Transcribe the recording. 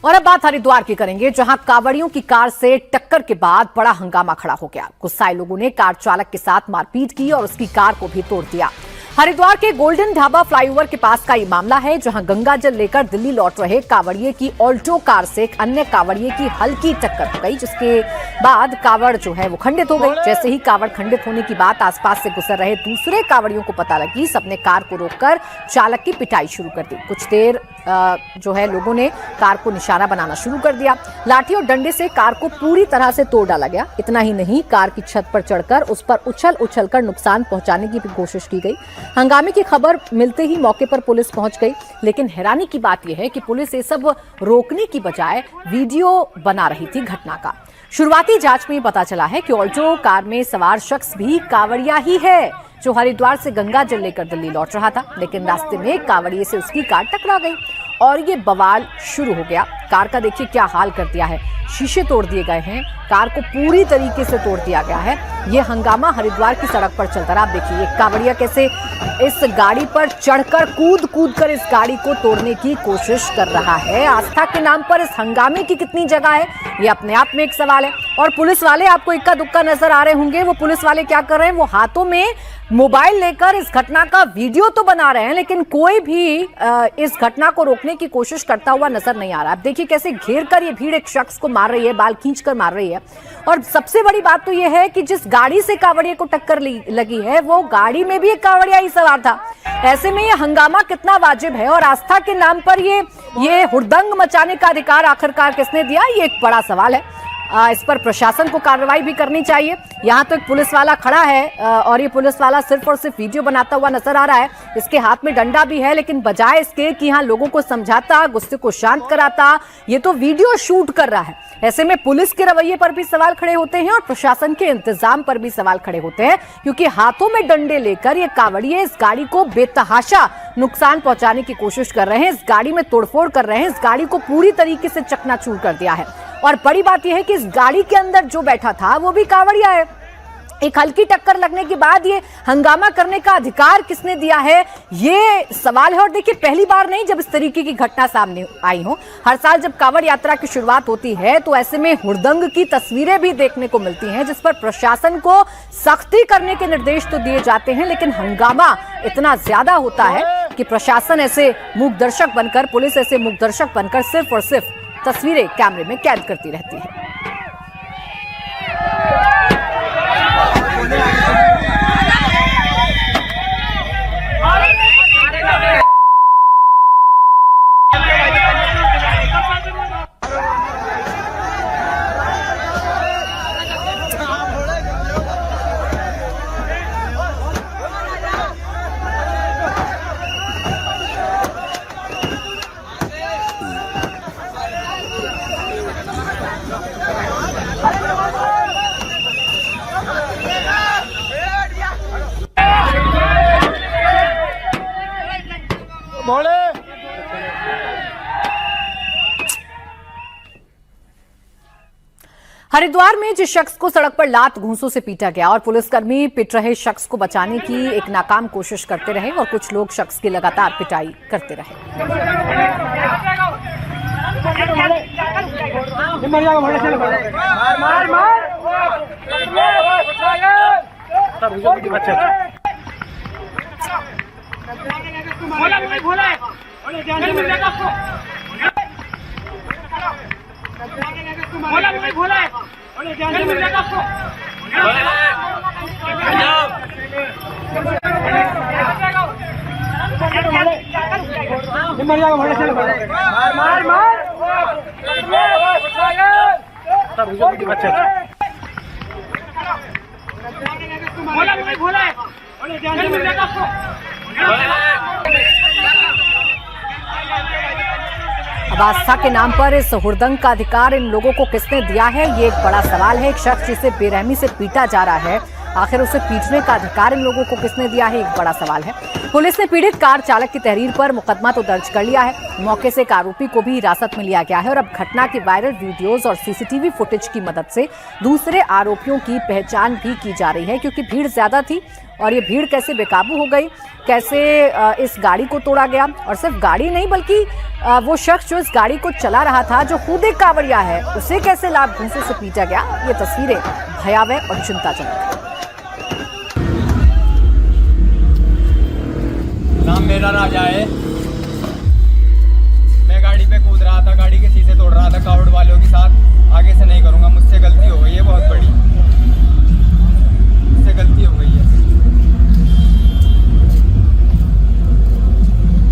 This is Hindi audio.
और अब बात हरिद्वार की करेंगे, जहां कांवड़ियों की कार से टक्कर के बाद बड़ा हंगामा खड़ा हो गया। गुस्साए लोगों ने कार चालक के साथ मारपीट की और उसकी कार को भी तोड़ दिया। हरिद्वार के गोल्डन ढाबा फ्लाईओवर के पास का ये मामला है, जहां गंगा जल लेकर दिल्ली लौट रहे कांवड़िए की ऑल्टो कार से एक अन्य कांवड़िए की हल्की टक्कर हो गई, जिसके बाद कांवड़ जो है वो खंडित हो गई। जैसे ही कांवड़ खंडित होने की बात आसपास से गुजर रहे दूसरे कांवड़ियों को पता लगी, सबने कार को रोककर चालक की पिटाई शुरू कर दी। कुछ देर जो है लोगों ने कार को निशाना बनाना शुरू कर दिया। लाठी और डंडे से कार को पूरी तरह से तोड़ डाला गया। इतना ही नहीं, कार की छत पर चढ़कर उस पर उछल कर नुकसान पहुंचाने की भी कोशिश की गई। हंगामे की खबर मिलते ही मौके पर पुलिस पहुंच गई, लेकिन हैरानी की बात यह है कि पुलिस ये सब रोकने की बजाय वीडियो बना रही थी घटना का। शुरुआती जांच में पता चला है कि ऑल्टो कार में सवार शख्स भी कांवड़िया ही है, जो हरिद्वार से गंगा जल लेकर दिल्ली लौट रहा था, लेकिन रास्ते में कांवड़िए से उसकी कार टकरा गई और ये बवाल शुरू हो गया। कार का देखिए क्या हाल कर दिया है, शीशे तोड़ दिए गए हैं, कार को पूरी तरीके से तोड़ दिया गया है। ये हंगामा हरिद्वार की सड़क पर चलता रहा। आप देखिए कांवड़िया कैसे इस गाड़ी पर चढ़कर कूद कर इस गाड़ी को तोड़ने की कोशिश कर रहा है। आस्था के नाम पर इस हंगामे की कितनी जगह है, ये अपने आप में एक सवाल है। और पुलिस वाले आपको इक्का दुक्का नजर आ रहे होंगे, वो पुलिस वाले क्या कर रहे हैं, वो हाथों में मोबाइल लेकर इस घटना का वीडियो तो बना रहे हैं, लेकिन कोई भी इस घटना को रोकने की कोशिश करता हुआ नजर नहीं आ रहा। आप देखिए कैसे घेर कर ये भीड़ एक शख्स को मार रही है, बाल खींच कर मार रही है। और सबसे बड़ी बात तो ये है कि जिस गाड़ी से कांवड़िए को टक्कर लगी है, वो गाड़ी में भी एक कांवड़िया ही सवार था। ऐसे में ये हंगामा कितना वाजिब है और आस्था के नाम पर ये हुड़दंग मचाने का अधिकार आखिरकार किसने दिया, ये एक बड़ा सवाल है। इस पर प्रशासन को कार्रवाई भी करनी चाहिए। यहाँ तो एक पुलिस वाला खड़ा है और ये पुलिस वाला सिर्फ और सिर्फ वीडियो बनाता हुआ नजर आ रहा है। इसके हाथ में डंडा भी है, लेकिन बजाय इसके कि यहाँ लोगों को समझाता, गुस्से को शांत कराता, ये तो वीडियो शूट कर रहा है। ऐसे में पुलिस के रवैये पर भी सवाल खड़े होते हैं और प्रशासन के इंतजाम पर भी सवाल खड़े होते हैं, क्योंकि हाथों में डंडे लेकर ये कांवड़िए इस गाड़ी को बेतहाशा नुकसान पहुंचाने की कोशिश कर रहे हैं, इस गाड़ी में तोड़फोड़ कर रहे हैं, इस गाड़ी को पूरी तरीके से चकनाचूर कर दिया है। और बड़ी बात यह है कि इस गाड़ी के अंदर जो बैठा था वो भी कांवड़िया है। एक हल्की टक्कर लगने के बाद ये हंगामा करने का अधिकार किसने दिया है, ये सवाल है। और देखिए पहली बार नहीं जब इस तरीके की घटना सामने आई हो। हर साल जब कांवड़ यात्रा की शुरुआत होती है तो ऐसे में हुड़दंग की तस्वीरें भी देखने को मिलती हैं, जिस पर प्रशासन को सख्ती करने के निर्देश तो दिए जाते हैं, लेकिन हंगामा इतना ज्यादा होता है कि प्रशासन ऐसे मूक दर्शक बनकर, पुलिस ऐसे मूक दर्शक बनकर सिर्फ और सिर्फ तस्वीरें कैमरे में कैद करती रहती है। हरिद्वार में जिस शख्स को सड़क पर लात घूंसों से पीटा गया और पुलिसकर्मी पिट रहे शख्स को बचाने की एक नाकाम कोशिश करते रहे और कुछ लोग शख्स की लगातार पिटाई करते रहे। अब आस्था के नाम पर इस हुड़दंग का अधिकार इन लोगों को किसने दिया है, ये एक बड़ा सवाल है। एक शख्स जिसे बेरहमी से पीटा जा रहा है, आखिर उसे पीटने का अधिकार इन लोगों को किसने दिया है, एक बड़ा सवाल है। पुलिस ने पीड़ित कार चालक की तहरीर पर मुकदमा तो दर्ज कर लिया है। मौके से एक आरोपी को भी हिरासत में लिया गया है और अब घटना के वायरल वीडियोज और सीसीटीवी फुटेज की मदद से दूसरे आरोपियों की पहचान भी की जा रही है, क्योंकि भीड़ ज्यादा थी और ये भीड़ कैसे बेकाबू हो गई, कैसे इस गाड़ी को तोड़ा गया, और सिर्फ गाड़ी नहीं बल्कि वो शख्स जो इस गाड़ी को चला रहा था, जो खुद एक कांवड़िया है, उसे कैसे लाभ घूंसे से पीटा गया, ये तस्वीरें भयावह और चिंताजनक है। नाम मेरा राजा है। मैं गाड़ी पे कूद रहा था, गाड़ी के शीशे तोड़ रहा था कावड़ वालों के साथ। आगे से नहीं करूंगा, मुझसे गलती हो गई है बहुत बड़ी।